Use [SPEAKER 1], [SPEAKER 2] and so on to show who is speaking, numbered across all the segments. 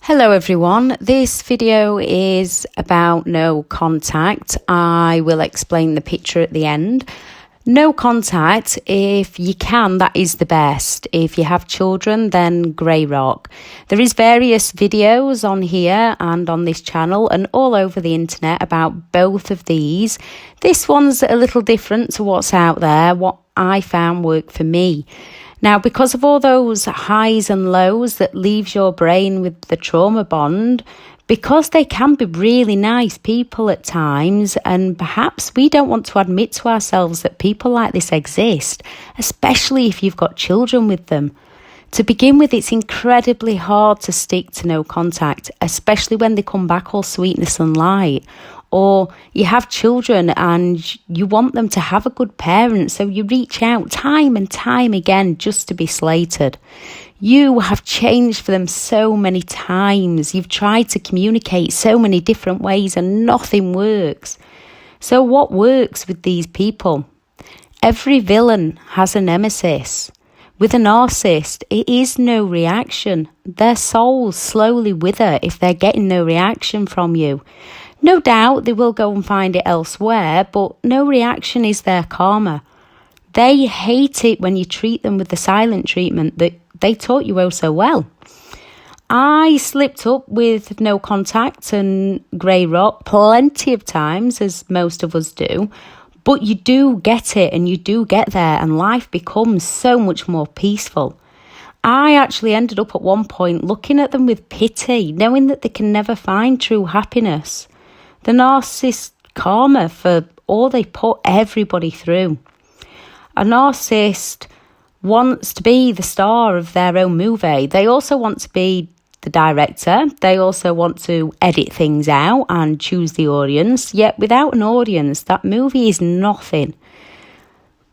[SPEAKER 1] Hello everyone, this video is about no contact. I will explain the picture at the end. No contact, if you can, that is the best. If you have children, then grey rock. There is various videos on here and on this channel and all over the internet about both of these. This one's a little different to what's out there, what I found worked for me. Now, because of all those highs and lows that leaves your brain with the trauma bond, because they can be really nice people at times, and perhaps we don't want to admit to ourselves that people like this exist, especially if you've got children with them. To begin with, it's incredibly hard to stick to no contact, especially when they come back all sweetness and light. Or you have children and you want them to have a good parent, so you reach out time and time again just to be slated. You have changed for them so many times. You've tried to communicate so many different ways and nothing works. So what works with these people? Every villain has a nemesis. With a narcissist, it is no reaction. Their souls slowly wither if they're getting no reaction from you. No doubt they will go and find it elsewhere, but no reaction is their karma. They hate it when you treat them with the silent treatment that they taught you oh so well. I slipped up with no contact and grey rock plenty of times, as most of us do, but you do get it and you do get there and life becomes so much more peaceful. I actually ended up at one point looking at them with pity, knowing that they can never find true happiness. The narcissist karma for all they put everybody through. A narcissist wants to be the star of their own movie. They also want to be the director. They also want to edit things out and choose the audience. Yet without an audience, that movie is nothing.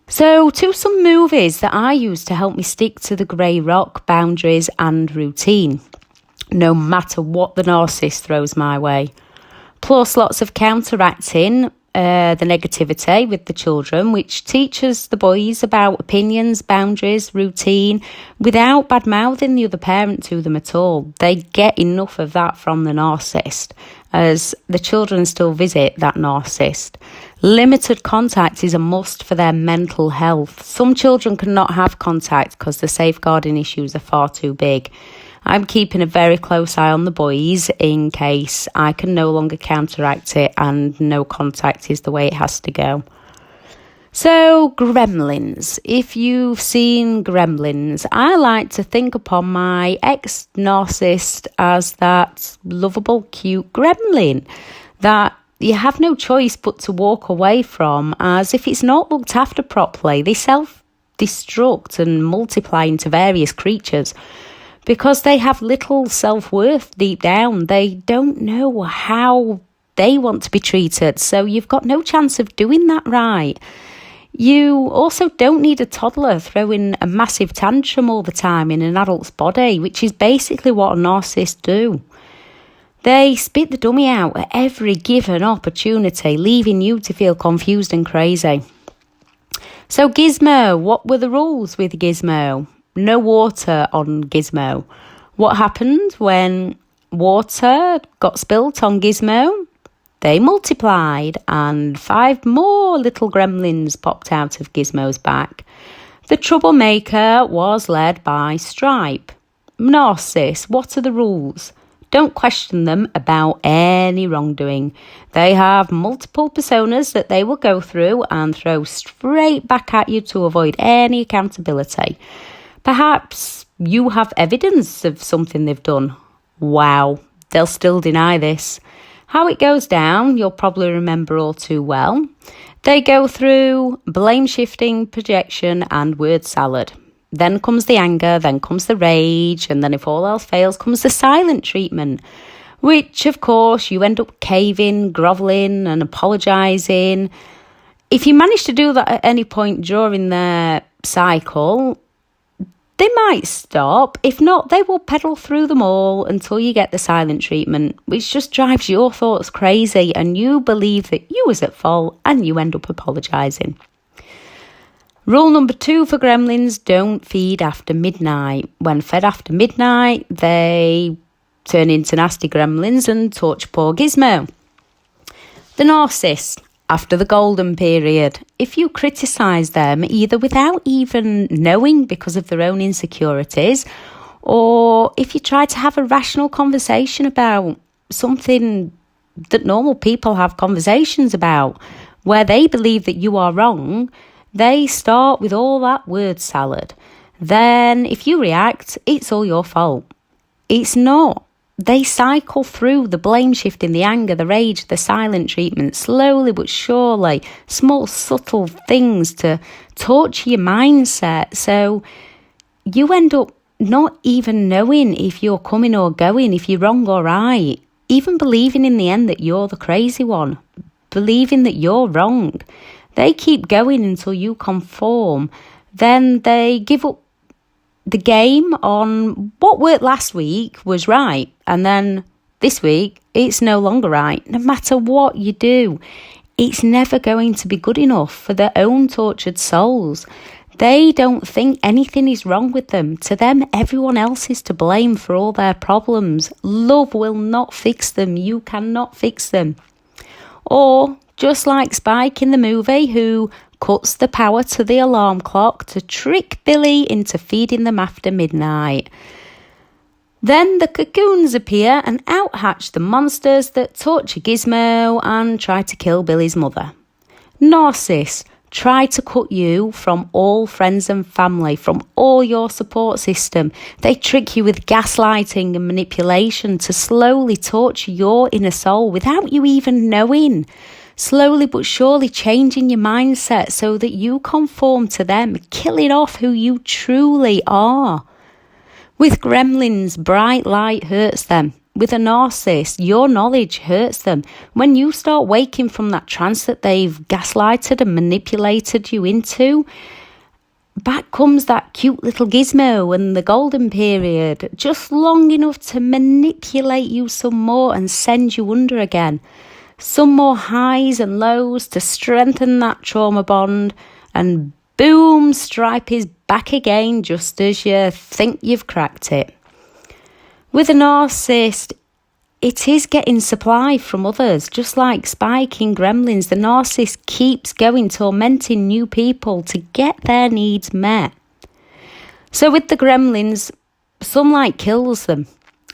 [SPEAKER 1] So to some movies that I use to help me stick to the grey rock boundaries and routine, no matter what the narcissist throws my way. Plus lots of counteracting the negativity with the children, which teaches the boys about opinions, boundaries, routine, without bad-mouthing the other parent to them at all. They get enough of that from the narcissist, as the children still visit that narcissist. Limited contact is a must for their mental health. Some children cannot have contact because the safeguarding issues are far too big. I'm keeping a very close eye on the boys in case I can no longer counteract it and no contact is the way it has to go. So, Gremlins. If you've seen Gremlins, I like to think upon my ex-narcissist as that lovable, cute gremlin that you have no choice but to walk away from, as if it's not looked after properly, they self-destruct and multiply into various creatures. Because they have little self-worth deep down. They don't know how they want to be treated. So you've got no chance of doing that right. You also don't need a toddler throwing a massive tantrum all the time in an adult's body, which is basically what a narcissist do. They spit the dummy out at every given opportunity, leaving you to feel confused and crazy. So Gizmo, what were the rules with Gizmo? No water on Gizmo. What happened when water got spilt on Gizmo? They multiplied and 5 more little gremlins popped out of Gizmo's back. The troublemaker was led by Stripe. Narciss, what are the rules? Don't question them about any wrongdoing. They have multiple personas that they will go through and throw straight back at you to avoid any accountability. Perhaps you have evidence of something they've done. Wow, they'll still deny this. How it goes down, you'll probably remember all too well. They go through blame shifting, projection, and word salad. Then comes the anger, then comes the rage, and then if all else fails, comes the silent treatment, which, of course, you end up caving, grovelling, and apologising. If you manage to do that at any point during their cycle, they might stop. If not, they will pedal through them all until you get the silent treatment, which just drives your thoughts crazy and you believe that you was at fault and you end up apologising. Rule number 2 for gremlins, don't feed after midnight. When fed after midnight, they turn into nasty gremlins and torture poor Gizmo. The narcissist, after the golden period, if you criticise them either without even knowing because of their own insecurities, or if you try to have a rational conversation about something that normal people have conversations about, where they believe that you are wrong, they start with all that word salad. Then if you react, it's all your fault. It's not. They cycle through the blame shifting, the anger, the rage, the silent treatment, slowly but surely, small subtle things to torture your mindset. So you end up not even knowing if you're coming or going, if you're wrong or right, even believing in the end that you're the crazy one, believing that you're wrong. They keep going until you conform. Then they give up the game on what worked last week was right, and then this week it's no longer right. No matter what you do, it's never going to be good enough for their own tortured souls. They don't think anything is wrong with them. To them, everyone else is to blame for all their problems. Love will not fix them. You cannot fix them. Or just like Spike in the movie, who cuts the power to the alarm clock to trick Billy into feeding them after midnight. Then the cocoons appear and out-hatch the monsters that torture Gizmo and try to kill Billy's mother. Narcissists try to cut you from all friends and family, from all your support system. They trick you with gaslighting and manipulation to slowly torture your inner soul without you even knowing. Slowly but surely changing your mindset so that you conform to them, killing off who you truly are. With gremlins, bright light hurts them. With a narcissist, your knowledge hurts them. When you start waking from that trance that they've gaslighted and manipulated you into, back comes that cute little Gizmo and the golden period, just long enough to manipulate you some more and send you under again. Some more highs and lows to strengthen that trauma bond, and boom, Stripe is back again just as you think you've cracked it. With a narcissist, it is getting supply from others. Just like Spike in Gremlins, the narcissist keeps going, tormenting new people to get their needs met. So with the Gremlins, sunlight kills them.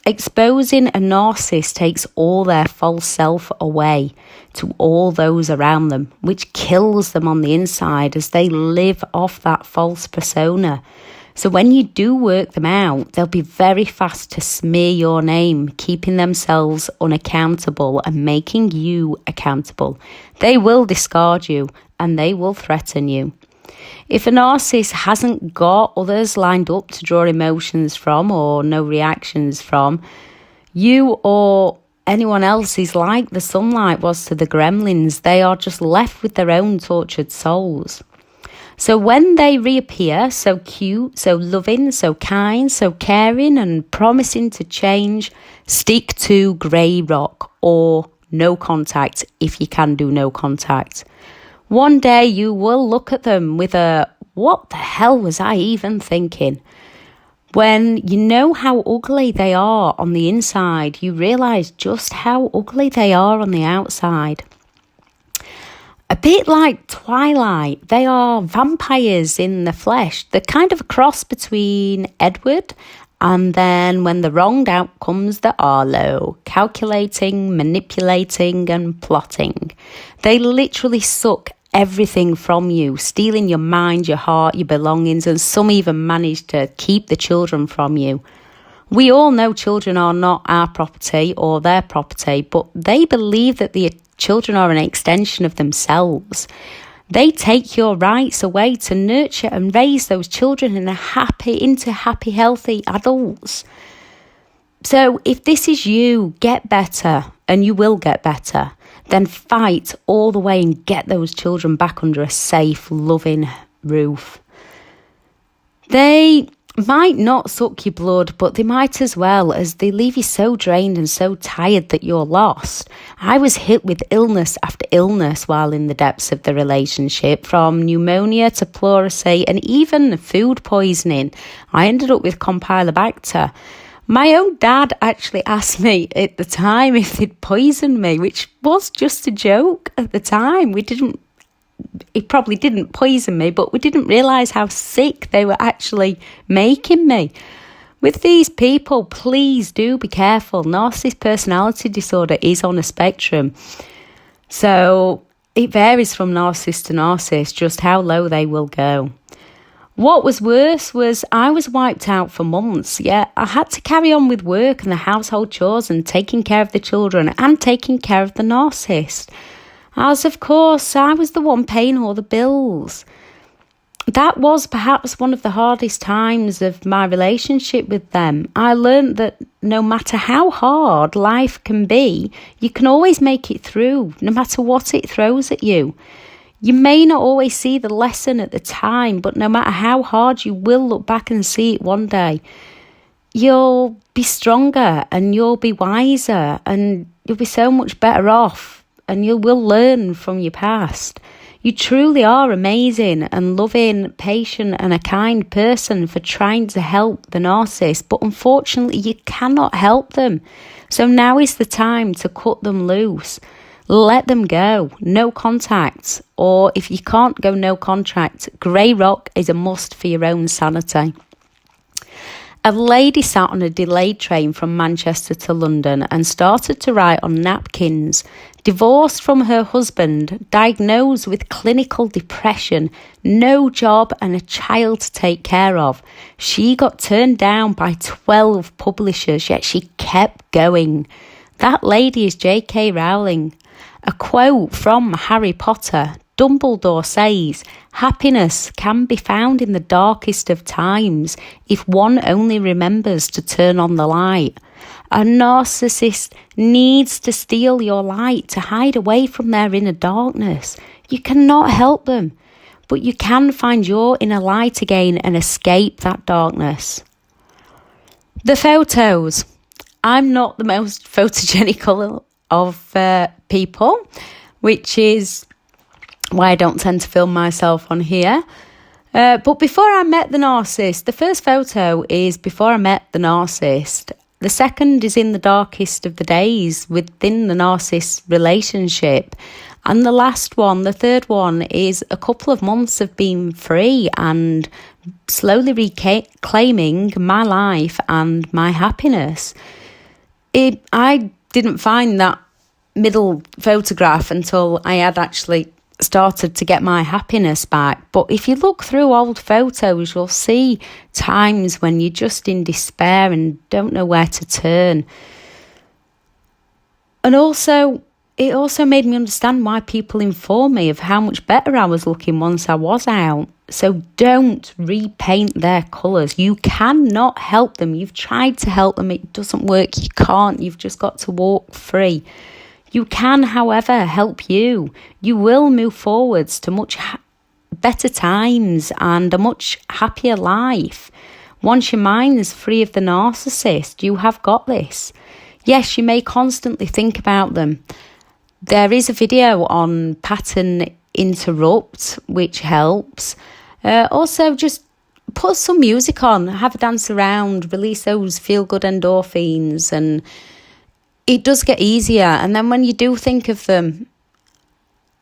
[SPEAKER 1] Exposing a narcissist takes all their false self away to all those around them, which kills them on the inside as they live off that false persona. So when you do work them out, they'll be very fast to smear your name, keeping themselves unaccountable and making you accountable. They will discard you and they will threaten you. If a narcissist hasn't got others lined up to draw emotions from or no reactions from, you or anyone else is like the sunlight was to the Gremlins. They are just left with their own tortured souls. So when they reappear, so cute, so loving, so kind, so caring and promising to change, stick to grey rock or no contact if you can do no contact. One day you will look at them with a, what the hell was I even thinking? When you know how ugly they are on the inside, you realise just how ugly they are on the outside. A bit like Twilight, they are vampires in the flesh. They're kind of a cross between Edward and then when the wronged out comes the Arlo, calculating, manipulating and plotting. They literally suck everything from you, stealing your mind, your heart, your belongings, and some even manage to keep the children from you. We all know children are not our property or their property, but they believe that the children are an extension of themselves. They take your rights away to nurture and raise those children into happy, healthy adults. So if this is you, get better, and you will get better. Then fight all the way and get those children back under a safe, loving roof. They might not suck your blood, but they might as well, as they leave you so drained and so tired that you're lost. I was hit with illness after illness while in the depths of the relationship, from pneumonia to pleurisy and even food poisoning. I ended up with Campylobacter. My own dad actually asked me at the time if they'd poisoned me, which was just a joke at the time. He probably didn't poison me, but we didn't realise how sick they were actually making me. With these people, please do be careful. Narcissist personality disorder is on a spectrum. So it varies from narcissist to narcissist, just how low they will go. What was worse was I was wiped out for months. Yeah, I had to carry on with work and the household chores and taking care of the children and taking care of the narcissist. As of course, I was the one paying all the bills. That was perhaps one of the hardest times of my relationship with them. I learned that no matter how hard life can be, you can always make it through, no matter what it throws at you. You may not always see the lesson at the time, but no matter how hard, you will look back and see it one day. You'll be stronger and you'll be wiser and you'll be so much better off and you will learn from your past. You truly are amazing and loving, patient and a kind person for trying to help the narcissist, but unfortunately you cannot help them. So now is the time to cut them loose. Let them go. No contact. Or if you can't go no contact, grey rock is a must for your own sanity. A lady sat on a delayed train from Manchester to London and started to write on napkins. Divorced from her husband, diagnosed with clinical depression, no job and a child to take care of. She got turned down by 12 publishers, yet she kept going. That lady is J.K. Rowling. A quote from Harry Potter. Dumbledore says, happiness can be found in the darkest of times if one only remembers to turn on the light. A narcissist needs to steal your light to hide away from their inner darkness. You cannot help them, but you can find your inner light again and escape that darkness. The photos. I'm not the most photogenic of people, which is why I don't tend to film myself on here. But before I met the narcissist, the first photo is before I met the narcissist. The second is in the darkest of the days within the narcissist relationship. And the last one, the third one, is a couple of months of being free and slowly reclaiming my life and my happiness. I didn't find that middle photograph until I had actually started to get my happiness back. But if you look through old photos, you'll see times when you're just in despair and don't know where to turn. And also, it also made me understand why people inform me of how much better I was looking once I was out. So don't repaint their colours. You cannot help them. You've tried to help them. It doesn't work. You can't. You've just got to walk free. You can, however, help you. You will move forwards to much better times and a much happier life. Once your mind is free of the narcissist, you have got this. Yes, you may constantly think about them. There is a video on pattern interrupt, which helps. Also, just put some music on, have a dance around, release those feel-good endorphins, and it does get easier. And then when you do think of them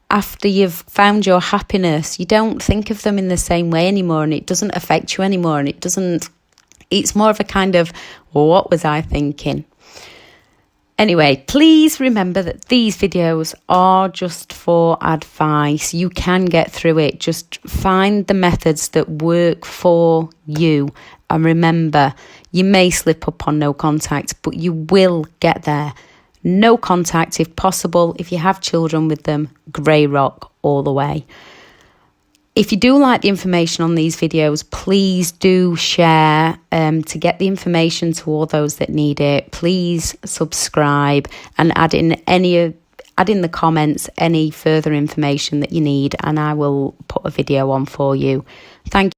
[SPEAKER 1] after you've found your happiness, you don't think of them in the same way anymore, and it doesn't affect you anymore, and it's more of a kind of, what was I thinking? Anyway, please remember that these videos are just for advice. You can get through it. Just find the methods that work for you. And remember, you may slip up on no contact, but you will get there. No contact if possible. If you have children with them, grey rock all the way. If you do like the information on these videos, please do share to get the information to all those that need it. Please subscribe and add in the comments any further information that you need, and I will put a video on for you. Thank you.